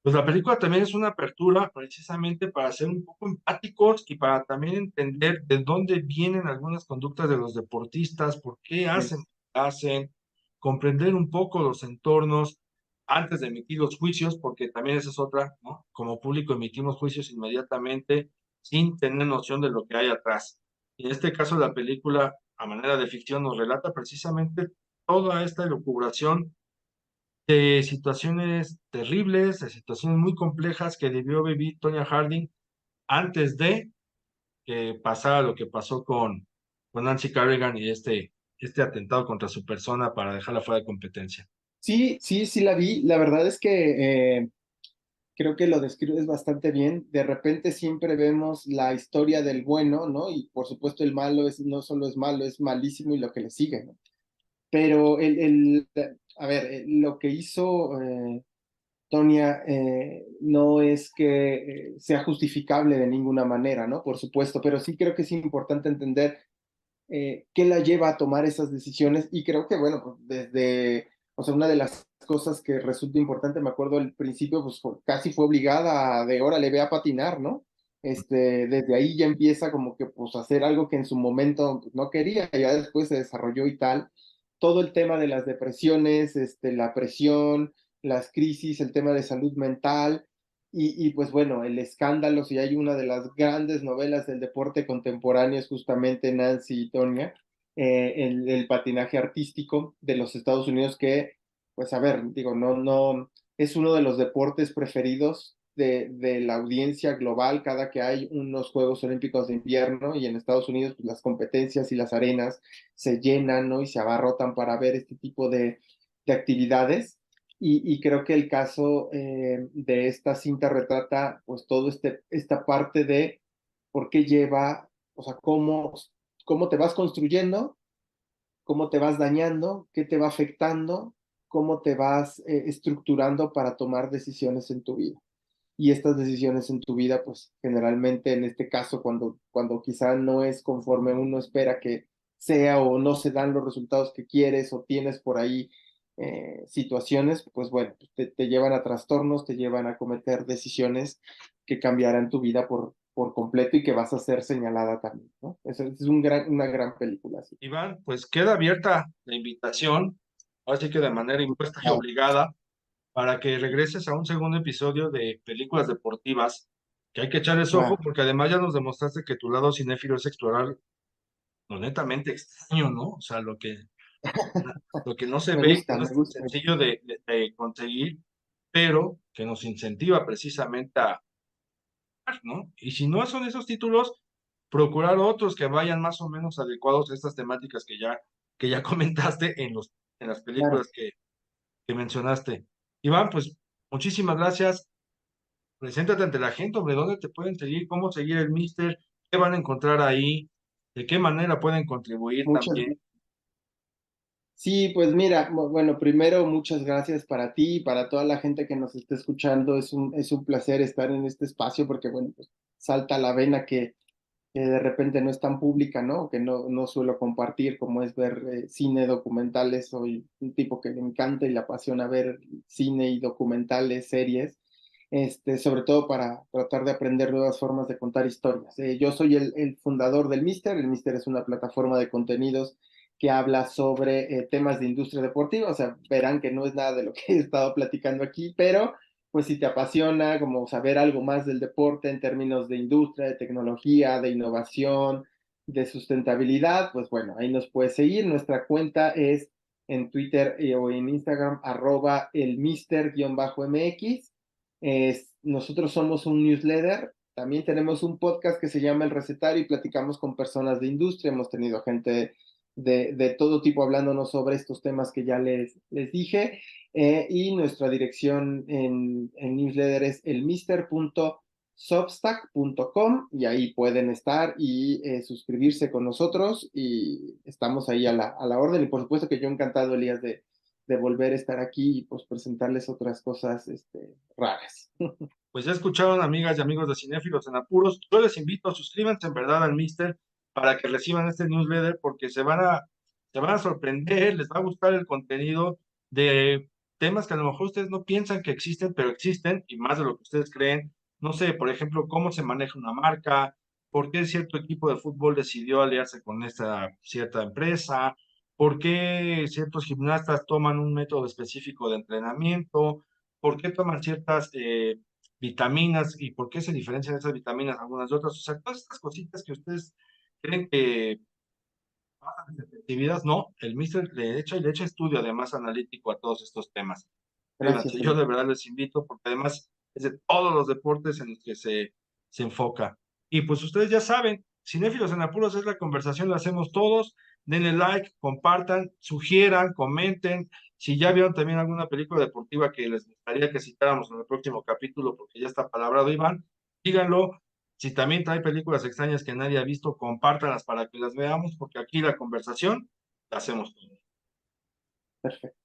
Pues la película también es una apertura precisamente para ser un poco empáticos y para también entender de dónde vienen algunas conductas de los deportistas, por qué hacen lo Es. que hacen, comprender un poco los entornos antes de emitir los juicios, porque también esa es otra, ¿no? Como público emitimos juicios inmediatamente sin tener noción de lo que hay atrás. Y en este caso la película, a manera de ficción, nos relata precisamente toda esta elucubración de situaciones terribles, de situaciones muy complejas que debió vivir Tonya Harding antes de que pasara lo que pasó con Nancy Kerrigan y este atentado contra su persona para dejarla fuera de competencia. Sí, sí, sí la vi. La verdad es que creo que lo describes bastante bien. De repente siempre vemos la historia del bueno, ¿no? Y por supuesto el malo es, no solo es malo, es malísimo y lo que le sigue, ¿no? Pero a ver, lo que hizo Tonia no es que sea justificable de ninguna manera, ¿no? Por supuesto, pero sí creo que es importante entender qué la lleva a tomar esas decisiones y creo que, bueno, pues desde, o sea, una de las cosas que resulta importante, me acuerdo al principio, pues casi fue obligada a de órale, ve a patinar, ¿no? Desde ahí ya empieza como que pues hacer algo que en su momento pues, no quería, ya después se desarrolló y tal. Todo el tema de las depresiones, la presión, las crisis, el tema de salud mental, pues bueno, el escándalo, si hay una de las grandes novelas del deporte contemporáneo es justamente Nancy y Tonya, el patinaje artístico de los Estados Unidos que, pues a ver, digo, no, es uno de los deportes preferidos de la audiencia global cada que hay unos Juegos Olímpicos de invierno y en Estados Unidos pues, las competencias y las arenas se llenan, ¿no? Y se abarrotan para ver este tipo de actividades. Creo que el caso de esta cinta retrata pues todo esta parte de por qué lleva, o sea, cómo te vas construyendo, cómo te vas dañando, qué te va afectando, cómo te vas estructurando para tomar decisiones en tu vida. Y estas decisiones en tu vida, pues generalmente en este caso, cuando quizá no es conforme uno espera que sea o no se dan los resultados que quieres o tienes por ahí situaciones, pues bueno, te llevan a trastornos, te llevan a cometer decisiones que cambiarán tu vida por completo y que vas a ser señalada también, ¿no? Es una gran película, sí. Iván, pues queda abierta la invitación, así que de manera impuesta y Claro, obligada, para que regreses a un segundo episodio de películas deportivas, que hay que echarles ojo, claro. porque además ya nos demostraste que tu lado cinéfilo es explorar lo netamente extraño, ¿no? O sea, lo que lo que no se Me ve, que gusta, no me es tan gusta. sencillo de conseguir, pero que nos incentiva precisamente a, ¿no? Y si no son esos títulos, procurar otros que vayan más o menos adecuados a estas temáticas que ya comentaste en las Claro. películas que mencionaste. Iván, pues muchísimas gracias. Preséntate ante la gente, hombre, ¿dónde te pueden seguir? ¿Cómo seguir el Mister? ¿Qué van a encontrar ahí? ¿De qué manera pueden contribuir Muchas también? Sí, pues mira, bueno, primero muchas gracias para ti y para toda la gente que nos está escuchando. Es un placer estar en este espacio porque, bueno, pues salta la vena que de repente no es tan pública, ¿no? Que no suelo compartir, como es ver cine, documentales. Soy un tipo que le encanta y le apasiona ver cine y documentales, series, sobre todo para tratar de aprender nuevas formas de contar historias. Yo soy el fundador del Mister. El Mister es una plataforma de contenidos que habla sobre temas de industria deportiva. O sea, verán que no es nada de lo que he estado platicando aquí, pero pues si te apasiona como saber algo más del deporte en términos de industria, de tecnología, de innovación, de sustentabilidad, pues bueno, ahí nos puedes seguir. Nuestra cuenta es en Twitter o en Instagram, @elmister_mx. Nosotros somos un newsletter, también tenemos un podcast que se llama El Recetario y platicamos con personas de industria. Hemos tenido gente de todo tipo hablándonos sobre estos temas que ya les dije. Y nuestra dirección en newsletter es elmister.substack.com y ahí pueden estar y suscribirse con nosotros y estamos ahí a la orden. Y por supuesto que yo encantado, Elías, de volver a estar aquí y pues presentarles otras cosas raras. Pues ya escucharon, amigas y amigos de Cinéfilos en Apuros. Yo les invito a suscríbanse en verdad al Mister para que reciban este newsletter porque se van a sorprender, les va a gustar el contenido de temas que a lo mejor ustedes no piensan que existen, pero existen y más de lo que ustedes creen. No sé, por ejemplo, cómo se maneja una marca, por qué cierto equipo de fútbol decidió aliarse con esta cierta empresa, por qué ciertos gimnastas toman un método específico de entrenamiento, por qué toman ciertas vitaminas y por qué se diferencian esas vitaminas algunas de otras. O sea, todas estas cositas que ustedes creen que pasan desapercibidas, no, el Mister le echa estudio además analítico a todos estos temas. Gracias, Fíjense, yo Elías. de verdad les invito porque además es de todos los deportes en los que se enfoca. Y pues ustedes ya saben, Cinéfilos en Apuros es la conversación, la hacemos todos. Denle like, compartan, sugieran, comenten. Si ya vieron también alguna película deportiva que les gustaría que citáramos en el próximo capítulo, porque ya está palabrado Iván, díganlo. Si también trae películas extrañas que nadie ha visto, compártanlas para que las veamos, porque aquí la conversación la hacemos todos. Perfecto.